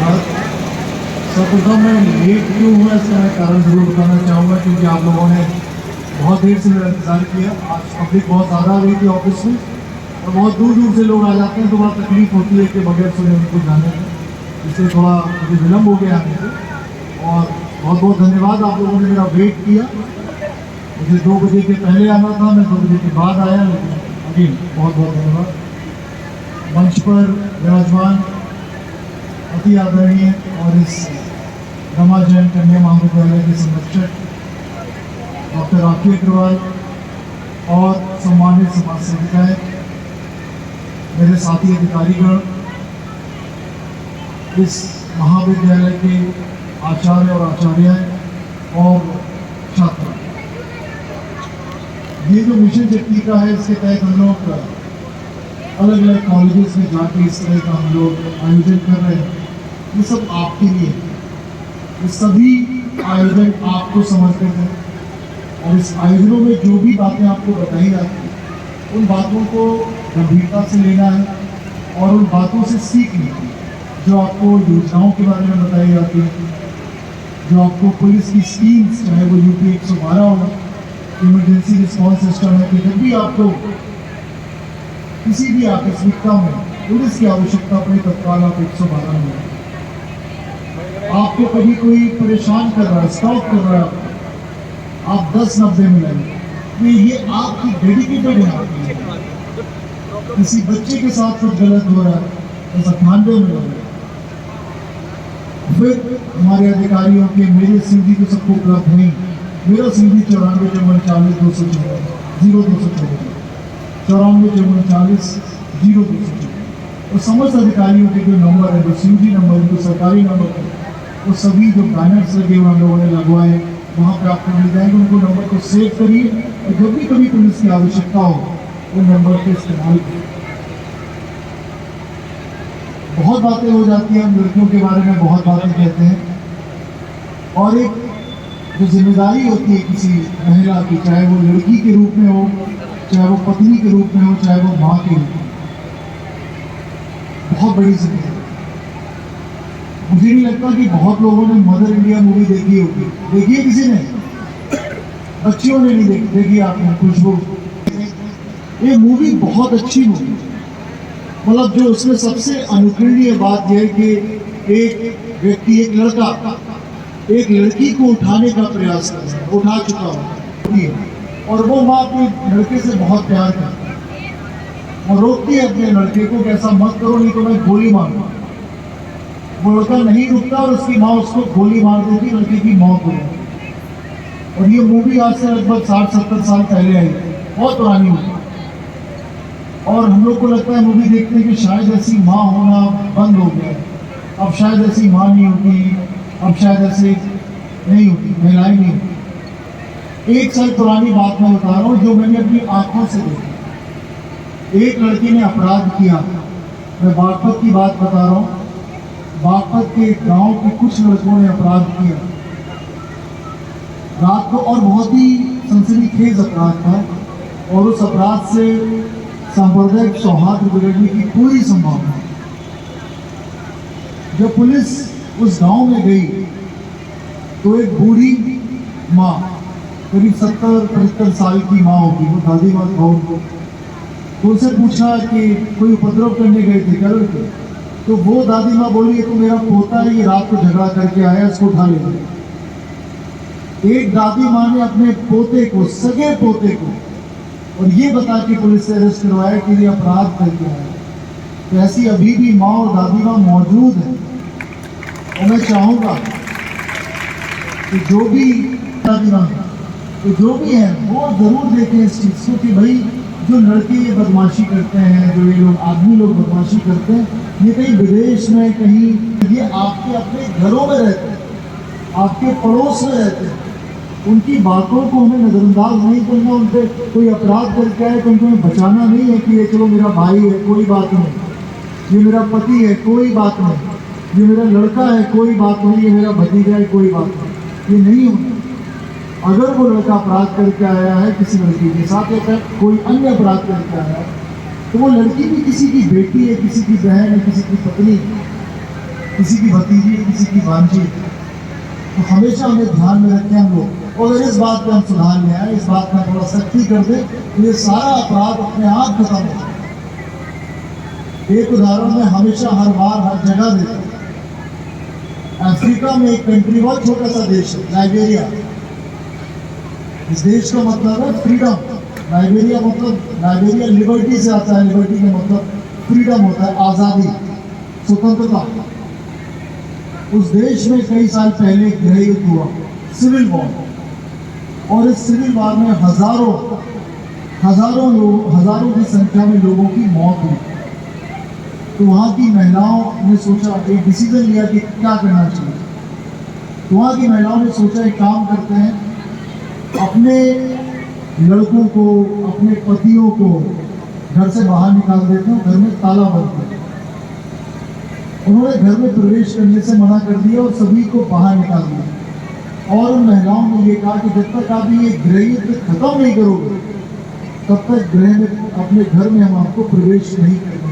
धन्यवाद। सर्वप्रथम मैं लेट क्यों हुआ इसका मैं कारण जरूर बताना चाहूँगा, क्योंकि आप लोगों ने बहुत देर से मेरा इंतज़ार किया। आज पब्लिक बहुत ज़्यादा आ गई थी ऑफिस में और बहुत दूर दूर से लोग आ जाते हैं, तो बड़ा तकलीफ होती है कि बगैर सुने उनको जाने में, इसलिए थोड़ा मुझे विलम्ब हो गया आने से। और बहुत बहुत धन्यवाद, आप लोगों ने मेरा वेट किया। मुझे 2 बजे के पहले आना था, मैं 2 बजे के बाद आया, लेकिन अगेन बहुत बहुत धन्यवाद। मंच पर विराजमान अति आदरणीय और इस रमा जैन कन्या महाविद्यालय के संरक्षक डॉक्टर राखी अग्रवाल और सम्मानित समाज सेविकाएं, मेरे साथी अधिकारीगण, इस महाविद्यालय के आचार्य और आचार्याएं और छात्र, ये जो मिशन शक्ति का है, इसके तहत हम लोग अलग अलग कॉलेजेस में जाके इस तरह का हम लोग आयोजन कर रहे हैं। ये सब आपके लिए, ये सभी आयोजन आपको समर्पित हैं और इस आयोजनों में जो भी बातें आपको बताई जाती हैं, उन बातों को गंभीरता से लेना है और उन बातों से सीखनी है जो आपको योजनाओं के बारे में बताई जाती है, जो आपको पुलिस की स्कीम्स, चाहे वो यूपी 112 हो, इमरजेंसी रिस्पॉन्स सिस्टम है, कि जब भी आपको किसी भी आकस्मिकता में पुलिस की आवश्यकता पड़े तत्काल आप 112 में। आपको कभी कोई परेशान कर रहा है, स्टॉप कर रहा है, आप 10-90 में लगे, तो ये आपकी डेडिकेटेड है। किसी बच्चे के साथ कुछ गलत हो रहा है तो 98 में लगे। फिर हमारे अधिकारियों के मेरे सीधी तो सबको उपलब्ध नहीं, मेरा सीधी 94 40 214 0214 94 40 0214 और समस्त अधिकारियों के जो नंबर है, जो सीधी नंबर, जो सरकारी नंबर है, वो सभी जो बैनर्स लगे हुए हम लोगों ने लगवाए, वहाँ पे आपको मिल जाएंगे। उनको नंबर को सेव करिए और जब भी कभी पुलिस की आवश्यकता हो उन नंबर का इस्तेमाल करिए। बहुत बातें हो जाती हैं, हम लड़कियों के बारे में बहुत बातें कहते हैं और एक जो जिम्मेदारी होती है किसी महिला की, चाहे वो लड़की के रूप में हो, चाहे वो पत्नी के रूप में हो, चाहे वो माँ के रूप में, बहुत बड़ी जिम्मेदारी। मुझे नहीं लगता कि बहुत लोगों ने मदर इंडिया मूवी देखी होगी। देखी है किसी ने? बच्चियों ने नहीं देखी आपने? खुशबू, ये मूवी बहुत अच्छी मूवी, मतलब जो उसमें सबसे अनुकरणीय बात यह है कि एक व्यक्ति, एक लड़का एक लड़की को उठाने का प्रयास कर रहा है, उठा चुका हो, और वो माँ अपने लड़के से बहुत प्यार करती है और रोकती है अपने लड़के को कि ऐसा मत करो नहीं तो मैं गोली मारूंगा। वो लड़का नहीं रुकता और उसकी माँ उसको गोली मार देती, लड़के की मौत हो जाती। और ये मूवी आज से लगभग 60-70 साल पहले आई, बहुत पुरानी मूवी। और हम लोग को लगता है मूवी देखते हैं कि शायद ऐसी माँ होना बंद हो गया, अब शायद ऐसी माँ नहीं होती, अब शायद ऐसे नहीं होती, महिलाएं नहीं होती। 1 साल पुरानी बात मैं बता रहा हूँ जो मैंने अपनी आंखों से देखी। एक लड़की ने अपराध किया, मैं बागपत की बात बता रहा हूँ। बागपत के गांव के कुछ लड़कों ने अपराध किया रात को, और बहुत ही सनसनीखेज अपराध था और उस अपराध से सांप्रदायिक सौहार्द बिगड़ने की पूरी संभावना। जब पुलिस उस गांव में गई तो एक बूढ़ी माँ, करीब 70-75 साल की माँ होगी, वो दादी माँ था उनको, तो उनसे पूछा कि कोई उपद्रव करने गए थे क्या लड़के? तो वो दादी माँ बोली, ये तो मेरा पोता है, ये रात को झगड़ा करके आया, इसको उठा ले। एक दादी माँ ने अपने पोते को, सगे पोते को, और ये बता के पुलिस से अरेस्ट करवाया कि ये अपराध करके आया। तो ऐसी अभी भी माँ और दादी माँ मौजूद है और मैं चाहूँगा कि जो भी दादी माँ, तो जो भी है वो ज़रूर देखें इस चीज़ को कि भाई जो लड़के ये बदमाशी करते हैं, जो ये लोग आदमी लोग बदमाशी करते हैं, ये कहीं विदेश में, कहीं ये आपके अपने घरों में रहते हैं, आपके पड़ोस में रहते हैं। उनकी बातों को हमें नज़रअंदाज नहीं करना। उन पर कोई अपराध करके आए तो उनको हमें बचाना नहीं है कि ये चलो मेरा भाई है, कोई बात नहीं, ये मेरा पति है, कोई बात नहीं, ये मेरा लड़का है, कोई बात नहीं, ये मेरा भतीजा है, कोई बात नहीं। ये नहीं होता। अगर वो लड़का अपराध करके आया है किसी लड़की के साथ या कोई अन्य अपराध करके आया है, तो वो लड़की भी किसी की बेटी है, किसी की बहन है, किसी की पत्नी है। किसी की भतीजी है, किसी की भांजी है। तो हमेशा हमें ध्यान में रखें हम लोग, और अगर इस बात पे हम सुधार ले आए, इस बात में थोड़ा सख्ती कर दे, तो ये सारा अपराध अपने आप खत्म हो जाए। एक उदाहरण मैं हमेशा हर बार हर जगह देता हूँ। अफ्रीका में एक कंट्री, बहुत छोटा सा देश है, लाइबेरिया। इस देश का मतलब है फ्रीडम। लाइबेरिया मतलब, लाइबेरिया लिबर्टी से आता है, लिबर्टी का मतलब फ्रीडम होता है, आज़ादी, स्वतंत्रता। उस देश में कई साल पहले गृह युद्ध हुआ, सिविल वॉर, और इस सिविल वॉर में हजारों की संख्या में लोगों की मौत हुई। तो वहाँ की महिलाओं ने सोचा, एक डिसीजन लिया कि क्या करना चाहिए। तो वहाँ की महिलाओं ने सोचा, एक काम करते हैं, अपने लड़कों को, अपने पतियों को घर से बाहर निकाल देते हैं, घर में ताला बंद कर देते हैं। उन्होंने घर में प्रवेश करने से मना कर दिया और सभी को बाहर निकाल दिया। और उन महिलाओं ने ये कहा कि जब तक आप ये गृह युद्ध खत्म नहीं करोगे, तब तक गृह में, अपने घर में हम आपको प्रवेश नहीं करेंगे।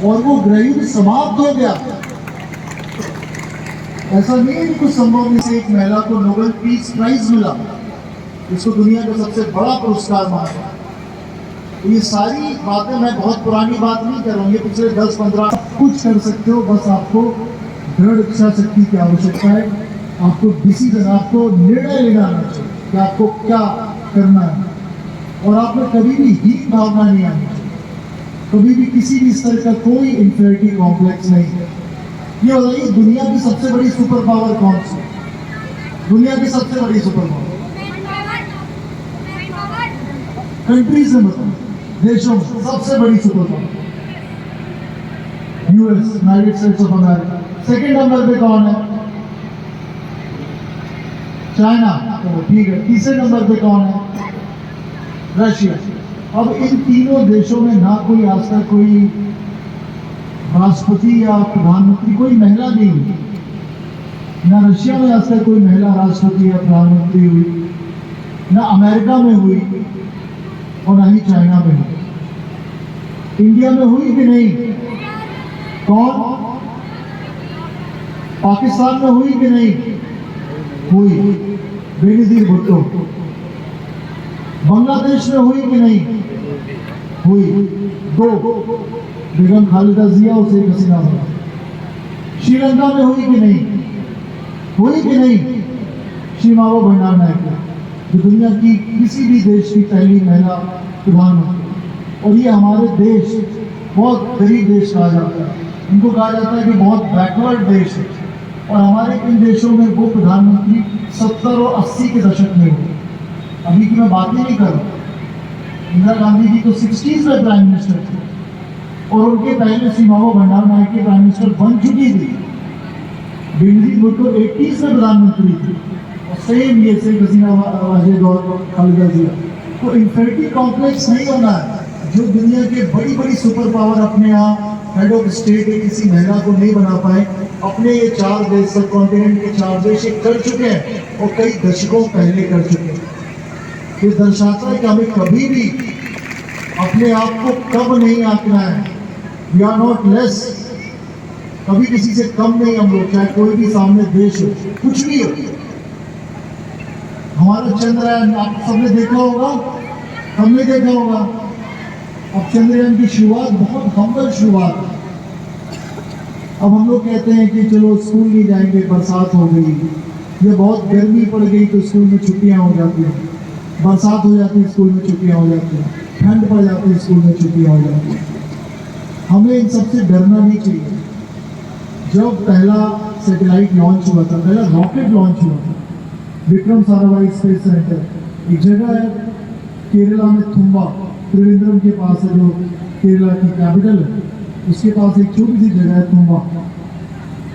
और वो गृह युद्ध समाप्त हो गया। ऐसा नहीं है कि कुछ संभव में से एक महिला को नोबेल पीस प्राइज मिला, इसको दुनिया का सबसे बड़ा पुरस्कार माना। ये सारी बातें मैं बहुत पुरानी बात नहीं कर रहा हूँ, ये पिछले 10-15 कुछ कर सकते हो। बस आपको दृढ़ इच्छा शक्ति की आवश्यकता है, आपको डिसीजन, आपको निर्णय लेना आना चाहिए कि आपको क्या करना है, और आप में कभी भी हीन भावना नहीं आनी चाहिए, कभी भी किसी भी स्तर का कोई इंफीरियरिटी कॉम्प्लेक्स नहीं है। ये बताइए, दुनिया की सबसे बड़ी सुपर पावर कौन सी? दुनिया की सबसे बड़ी सुपर पावर कंट्रीज में बताओ, देशों में सबसे बड़ी super power US, United states of America. Second number पे कौन है? चाइना। तो ठीक है, तीसरे नंबर पे कौन है? रशिया। अब इन तीनों देशों में ना कोई आज तक कोई राष्ट्रपति या प्रधानमंत्री, कोई महिला नहीं हुई। ना रशिया में आज तक कोई महिला राष्ट्रपति या प्रधानमंत्री हुई, ना अमेरिका में हुई, और ना ही चाइना में हुई। इंडिया में हुई कि नहीं? कौन? पाकिस्तान में हुई कि नहीं? हुई, बेनजीर भुट्टो। बांग्लादेश में हुई कि नहीं? हुई, 2, बेगम खालिदा जिया और शेख हसीना। श्रीलंका में हुई कि नहीं? हुई कि नहीं? श्रीमावो भंडारनायके, जो दुनिया की किसी भी देश की पहली महिला प्रधानमंत्री। और ये हमारे देश बहुत गरीब देश कहा जाता है, इनको कहा जाता है कि बहुत बैकवर्ड देश है। और हमारे इन देशों में वो प्रधानमंत्री 70 और 80 के दशक में हुए। अभी की मैं बात ही नहीं कर रहा। इंदिरा गांधी जी तो 60s में प्राइम मिनिस्टर थे, और उनके पहले श्रीमावो भंडारनायके प्राइम मिनिस्टर बन चुकी थी। बेनजीर भुट्टो 80s में प्रधानमंत्री थी, और सेम ये शेख हसीना, वाहिद और खालिदा जिया। तो इंफीरियरिटी कॉम्प्लेक्स नहीं होना है। जो दुनिया के बड़ी बड़ी सुपर पावर अपने यहाँ हेड ऑफ स्टेट है, किसी महिला को नहीं बना पाए, अपने ये 4 देश, सब कॉन्टिनेंट के 4 देश कर चुके हैं, और कई दशकों पहले कर चुके हैं। ये दर्शाता है कि हमें कभी भी अपने आप को कम नहीं आंकना है। वी आर नॉट लेस, कभी किसी से कम नहीं हम लोग, चाहे कोई भी सामने देश हो, कुछ भी हो। हमारा चंद्रयान आप सबने देखा होगा, हमने देखा होगा। अब चंद्रयान की शुरुआत बहुत हम्बल शुरुआत है। अब हम लोग कहते हैं कि चलो स्कूल नहीं जाएंगे, बरसात हो गई, या बहुत गर्मी पड़ गई तो स्कूल में छुट्टियां हो जाती हैं, बरसात हो जाती है स्कूल में छुट्टियां हो जाती हैं, ठंड पड़ जाती है स्कूल में छुट्टियां हो जाती हैं। हमें इन सबसे डरना नहीं चाहिए। जब पहला सैटेलाइट लॉन्च हुआ था, पहला रॉकेट लॉन्च हुआ था, विक्रम साराभाई स्पेस सेंटर, एक जगह है केरला में, तुम्बा, त्रिवेंद्रम के पास है, जो केरला की कैपिटल है, उसके पास एक छोटी सी जगह है तुम्बा।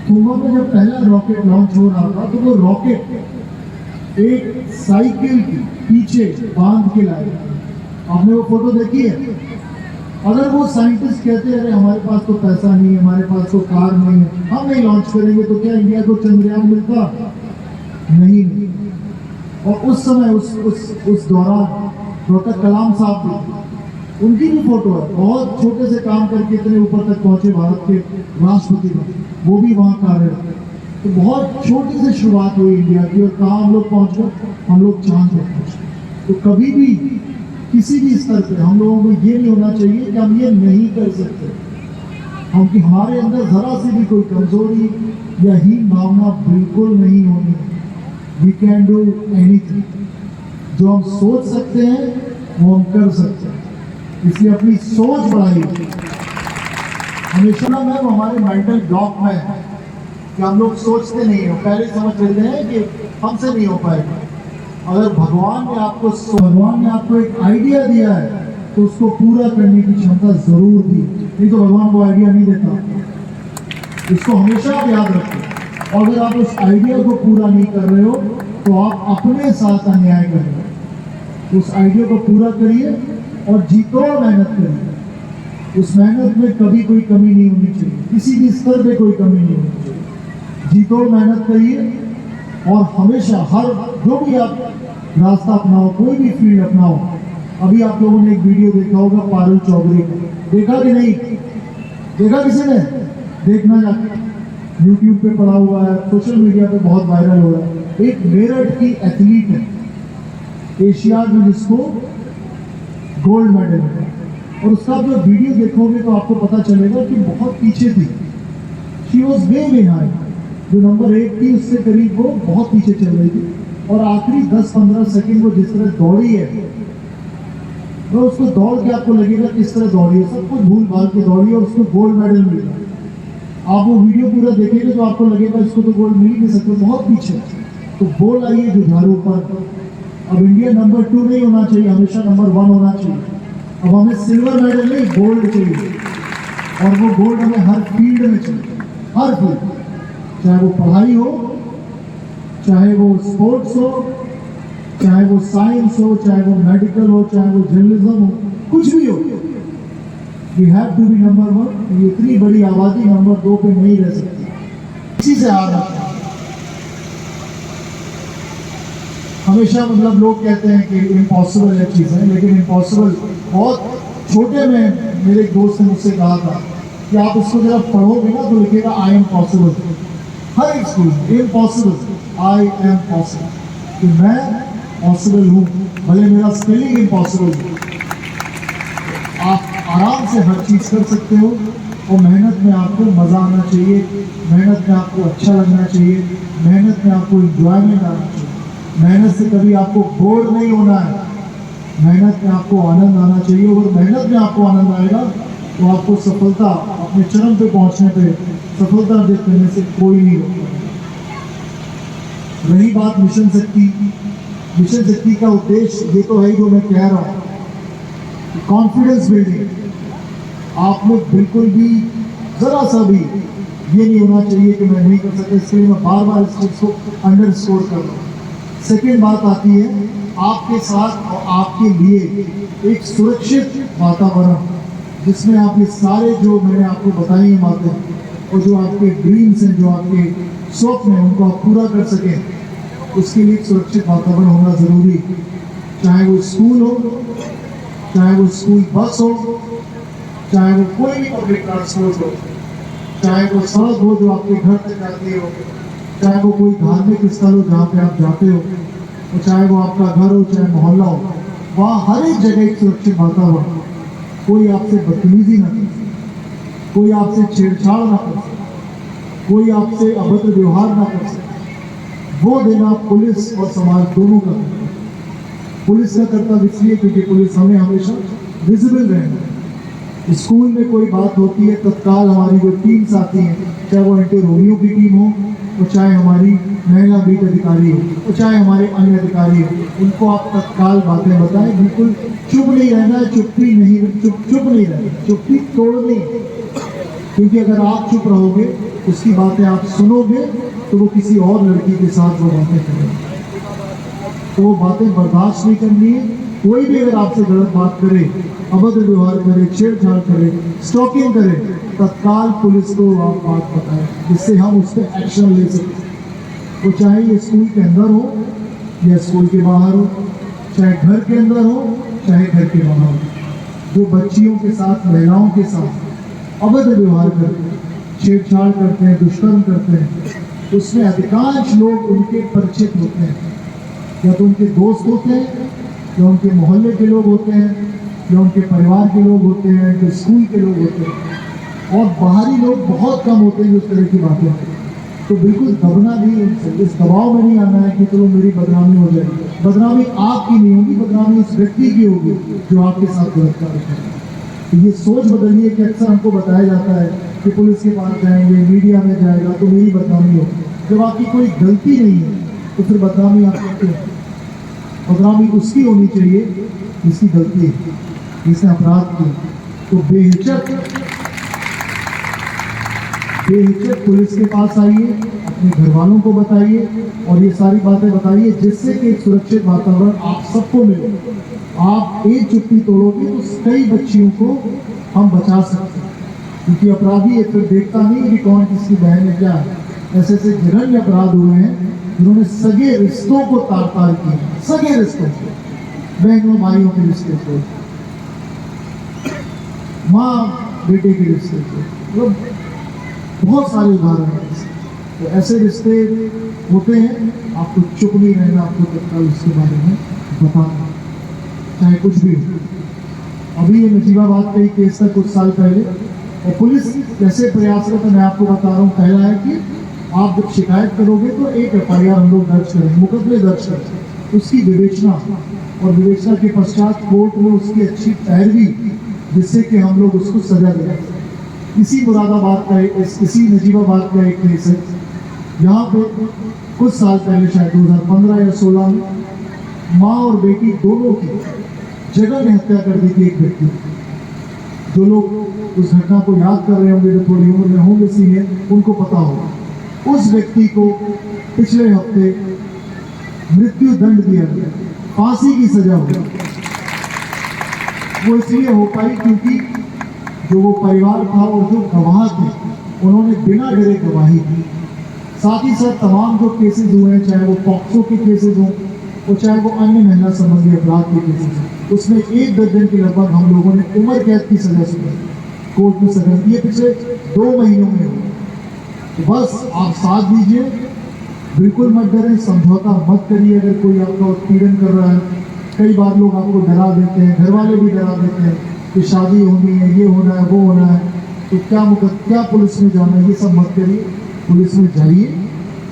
तुम्बा में जब पहला रॉकेट लॉन्च हो रहा था, तो वो रॉकेट एक साइकिल के पीछे बांध के लाए। आपने वो फोटो देखी है? अगर वो साइंटिस्ट कहते हैं अरे हमारे पास तो पैसा नहीं है, हमारे पास तो कार नहीं है, हम नहीं लॉन्च करेंगे, तो क्या इंडिया को चंद्रयान मिलता? नहीं। और उस समय उस दौरान डॉक्टर कलाम साहब भी, उनकी भी फोटो है, बहुत छोटे से काम करके इतने ऊपर तक पहुंचे भारत के राष्ट्रपति बने, वो भी वहाँ कार्यरत है। तो बहुत छोटी से शुरुआत हुई इंडिया की और कहाँ हम लोग पहुँच गए, हम लोग चांद पर पहुँच गए। तो कभी भी किसी भी स्तर पे हम लोगों को ये नहीं होना चाहिए कि हम ये नहीं कर सकते, हम कि हमारे अंदर जरा सी भी कोई कमजोरी या हीन भावना बिल्कुल नहीं होनी। वी कैन डू एनीथिंग, जो हम सोच सकते हैं वो हम कर सकते हैं, इसलिए अपनी सोच बढ़ाइए। हमेशा ना मैम हमारे मेंटल ब्लॉक में है कि हम लोग सोचते नहीं हो, पहले समझ लेते हैं कि हमसे नहीं हो पाएगा। अगर भगवान ने आपको एक आइडिया दिया है तो उसको पूरा करने की क्षमता जरूर दी, नहीं तो भगवान को आइडिया नहीं देता। इसको हमेशा आप याद रखें। और अगर आप उस आइडिया को पूरा नहीं कर रहे हो तो आप अपने साथ अन्याय कर रहे हो। उस आइडिया को पूरा करिए और जीतो, मेहनत करिए। उस मेहनत में कभी कोई कमी नहीं होनी चाहिए, किसी भी स्तर पे कोई कमी नहीं होनी चाहिए। जीतो, मेहनत करिए और हमेशा हर जो भी आप रास्ता अपनाओ, कोई भी फील्ड अपनाओ। अभी आप लोगों ने एक वीडियो देखा होगा पारुल चौधरी का, देखा कि नहीं देखा? किसी ने देखना जाके YouTube पे पड़ा हुआ है, सोशल मीडिया पे बहुत वायरल हो रहा है। एक मेरठ की एथलीट है, एशियाड में जिसको गोल्ड मेडल है, और उसका जो वीडियो देखोगे तो आपको पता चलेगा कि बहुत पीछे थी। शी वॉज वे बिहाइंड, जो नंबर 1 थी उससे करीब वो बहुत पीछे चल रही थी। और आखिरी 10-15 सेकंड वो जिस तरह दौड़ी है, तो उसको दौड़ के आपको लगेगा किस तरह दौड़ी है, सब कुछ भूल भाल के दौड़ी और उसको गोल्ड मेडल मिला। आप वो वीडियो पूरा देखेंगे तो आपको लगेगा इसको तो गोल्ड मिल ही नहीं सकता, बहुत पीछे। तो बोल आइए जुझारू पर। अब इंडिया नंबर 2 नहीं होना चाहिए, हमेशा नंबर 1 होना चाहिए। अब हमें सिल्वर मेडल नहीं, गोल्ड चाहिए, और वो गोल्ड हमें हर फील्ड में चाहिए, हर फील्ड, चाहे वो पढ़ाई हो, चाहे वो स्पोर्ट्स हो, चाहे वो साइंस हो, चाहे वो मेडिकल हो, चाहे वो जर्नलिज्म हो, कुछ भी हो। We have to be number 1। ये इतनी बड़ी आबादी नंबर 2 पे नहीं रह सकती, इसी से आ रहा है। हमेशा मतलब लोग कहते हैं कि इम्पॉसिबल है चीज़ें, लेकिन इम्पॉसिबल बहुत छोटे में। मेरे एक दोस्त ने मुझसे कहा था कि आप इसको जब पढ़ोगे ना तो लिखेगा आई एम पॉसिबल। हर एक स्कूल में इम्पॉसिबल, आई एम पॉसिबल, कि मैं पॉसिबल हूँ, भले मेरा स्पेलिंग इम्पॉसिबल हो। आप आराम से हर चीज़ कर सकते हो, और मेहनत में आपको मज़ा आना चाहिए, मेहनत में आपको अच्छा लगना चाहिए, मेहनत में आपको इंजॉयमेंट आना चाहिए। मेहनत से कभी आपको बोर नहीं होना है, मेहनत में आपको आनंद आना चाहिए। और मेहनत में आपको आनंद आएगा तो आपको सफलता, अपने चरम पे पहुंचने पे सफलता अर्जित करने से कोई नहीं रोकता। रही बात मिशन शक्ति, मिशन शक्ति का उद्देश्य ये तो है जो मैं कह रहा हूँ, कॉन्फिडेंस बिल्डिंग। आप लोग बिल्कुल भी जरा सा भी ये नहीं होना चाहिए कि मैं नहीं कर सकता, इसलिए मैं बार बार इस चीज़ को अंडरस्कोर कर रहा हूँ। सेकेंड बात आती है आपके साथ और आपके लिए एक सुरक्षित वातावरण, जिसमें आप ये सारे जो मैंने आपको बताई हैं बातें, और जो आपके ड्रीम्स हैं, जो आपके स्वप्न हैं, उनको आप पूरा कर सकें, उसके लिए एक सुरक्षित वातावरण होना ज़रूरी है। चाहे वो स्कूल हो, चाहे वो स्कूल बस हो, चाहे वो कोई भी पब्लिक ट्रांसपोर्ट हो, चाहे वो सड़क हो जो आपके घर तक जाती हो, चाहे वो कोई धार्मिक स्थल हो जहाँ पे आप जाते हो, और चाहे वो आपका घर हो, चाहे मोहल्ला हो, वहाँ हर एक जगह एक सुरक्षित वातावरण। कोई आपसे बदतमीजी ना करे, कोई आपसे छेड़छाड़ ना कर सके, कोई आपसे अभद्र व्यवहार ना कर सके, वो देना पुलिस और समाज दोनों का कर्तव्य। पुलिस का कर्तव्य इसलिए क्योंकि पुलिस हमें हमेशा विजिबल रहना है। स्कूल में कोई बात होती है, तत्काल हमारी जो टीम्स आती हैं, चाहे वो एंटी रोमियो की टीम हो, और चाहे हमारी महिला बीट अधिकारी हो, और चाहे हमारे अन्य अधिकारी हो, उनको आप तत्काल बातें बताएं। बिल्कुल चुप नहीं रहना, चुप नहीं रहना, चुप्पी तोड़नी। क्योंकि अगर आप चुप रहोगे, उसकी बातें आप सुनोगे, तो वो किसी और लड़की के साथ वो बातें करेंगे, तो वो बातें बर्दाश्त नहीं करनी है। कोई भी अगर आपसे गलत बात करे, अभद्र व्यवहार करे, छेड़छाड़ करे, स्टॉकिंग करे, तत्काल पुलिस को आप बात बताएं, जिससे हम उस पर एक्शन ले सकें। वो चाहे ये स्कूल के अंदर हो या स्कूल के बाहर हो, चाहे घर के अंदर हो, चाहे घर के बाहर हो, जो बच्चियों के साथ, महिलाओं के साथ अवैध व्यवहार करते हैं, छेड़छाड़ करते हैं, दुष्कर्म करते हैं, उसमें अधिकांश लोग उनके परिचित होते हैं, या तो उनके दोस्त होते हैं, या उनके मोहल्ले के लोग होते हैं, या उनके परिवार के लोग होते हैं, या स्कूल के लोग होते हैं, और बाहरी लोग बहुत कम होते हैं जो इस तरह की बातें होती हैं। तो बिल्कुल दबना नहीं उनसे, इस दबाव में नहीं आना है कि चलो मेरी बदनामी हो जाएगी। बदनामी आपकी नहीं होगी, बदनामी उस व्यक्ति की होगी जो आपके साथ गलत कार्य करेगा। तो ये सोच बदलिए कि अक्सर हमको बताया जाता है कि पुलिस के पास जाएंगे, मीडिया में जाएगा तो मेरी बदनामी होगी। जब आपकी कोई गलती नहीं है तो फिर बदनामी आप करते हैं। बदनामी उसकी होनी चाहिए जिसकी गलती है, जिसने अपराध किया। तो बेहिचक पुलिस के पास आइए, अपने घर वालों को बताइए और ये सारी बातें बताइए, जिससे कि एक सुरक्षित वातावरण आप सबको मिले। आप एक चुप्पी तोड़ोगे तो कई बच्चियों को हम बचा सकते हैं, क्योंकि अपराधी ये फिर देखता नहीं कि कौन किसकी बहन है क्या है। ऐसे ऐसे जघन्य अपराध हुए हैं जिन्होंने सगे रिश्तों को तार-तार किया, सगे रिश्तों को, बहनों भाइयों के रिश्ते को, माँ बेटे के रिश्ते को, बहुत सारे उदाहरण हैं। तो ऐसे रिश्ते होते हैं, आपको चुप नहीं रहना, आपको तत्काल उसके बारे में बताना, चाहे कुछ भी हो। अभी ये नजीबाबाद का ही केस था कुछ साल पहले, और पुलिस कैसे प्रयासरत है मैं आपको बता रहा हूँ। पहला है कि आप जब शिकायत करोगे तो एक FIR हम लोग दर्ज करेंगे, मुकदमे दर्ज करेंगे, उसकी विवेचना, और विवेचना के पश्चात कोर्ट में उसकी अच्छी पैरवी, जिससे कि हम लोग उसको सजा दें। इसी मुरादाबाद का इसी नजीबाबाद का एक केस है, यहाँ पे कुछ साल पहले शायद 2015 या 16 में माँ और बेटी दोनों की जगह में हत्या कर दी थी एक व्यक्ति। जो लोग उस घटना को याद कर रहे होंगे, जो थोड़ी उम्र में होंगे सीनियर, उनको पता होगा। उस व्यक्ति को पिछले हफ्ते मृत्यु दंड दिया गया, फांसी की सजा हुई। वो इसलिए हो पाई क्योंकि जो वो परिवार था और जो गवाह थे उन्होंने बिना डरे गवाही दी। साथ ही साथ तमाम जो केसेस हुए हैं, चाहे वो पॉक्सो के केसेस हों और चाहे वो अन्य महिला संबंधी अपराध के केसेस हों, उसमें 1 दर्जन के लगभग हम लोगों ने उम्र कैद की सजा सुनी, कोर्ट में सजा दी है पिछले 2 महीनों में हुई। तो बस आप साथ दीजिए, बिल्कुल मत डरें, समझौता मत करिए अगर कोई आपका उत्पीड़न कर रहा है। कई बार लोग आपको डरा देते हैं, घर वाले भी डरा देते हैं कि शादी होनी है, ये होना है, वो होना है, तो क्या पुलिस में जाना है, ये सब मत करिए। पुलिस में जाइए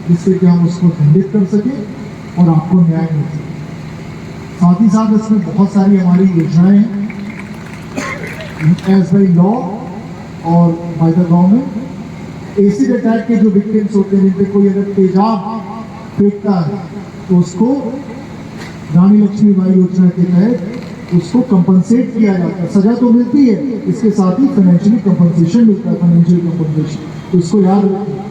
जिससे कि हम उसको खंडित कर सकें और आपको न्याय मिल सके। साथ ही साथ इसमें बहुत सारी हमारी योजनाएं हैं, एज बाई लॉ और by the government. Acid attack के जो विक्टिम्स होते हैं, जिन पे कोई अगर तेजाब फेंकता है तो उसको रानी लक्ष्मीबाई योजना के तहत उसको कंपनसेट किया जाता है। सजा तो मिलती है, इसके साथ ही फाइनेंशियली कंपनसेशन मिलता है, फाइनेंशियल कंपनसेशन। तो इसको याद रखिए।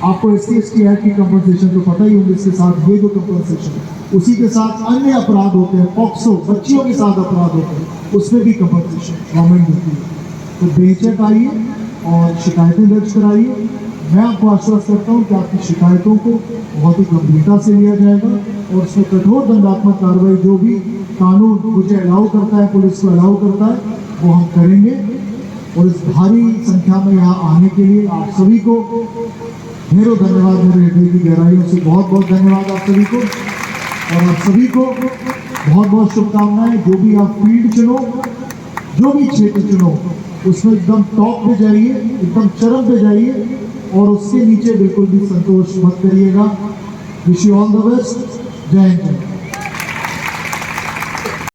आपको SC/ST एक्ट की कंपनसेशन तो पता ही होगी, इसके साथ ये जो कंपनसेशन, उसी के साथ अन्य अपराध होते हैं, पॉक्सो, बच्चियों के साथ अपराध होते हैं, उसमें भी कंपनसेशन गवर्नमेंट देती है। तो बेहिचक आइए और शिकायतें दर्ज कराइए। मैं आपको आश्वस्त करता हूँ कि आपकी शिकायतों को बहुत ही गंभीरता से लिया जाएगा और उसमें कठोर दंडात्मक कार्रवाई जो भी कानून मुझे अलाउ करता है, पुलिस को अलाउ करता है, वो हम करेंगे। और इस भारी संख्या में यहाँ आने के लिए आप सभी को ढेरों धन्यवाद, मेरे हृदय की गहराइयों से बहुत बहुत धन्यवाद आप सभी को। और आप सभी को बहुत बहुत शुभकामनाएं। जो भी आप फील्ड चुनो, जो भी क्षेत्र चुनो, उसमें एकदम टॉप पे जाइए, एकदम चरम पे जाइए और उसके नीचे बिल्कुल भी संतोष मत करिएगा। Wish you all the best. जय हिंद।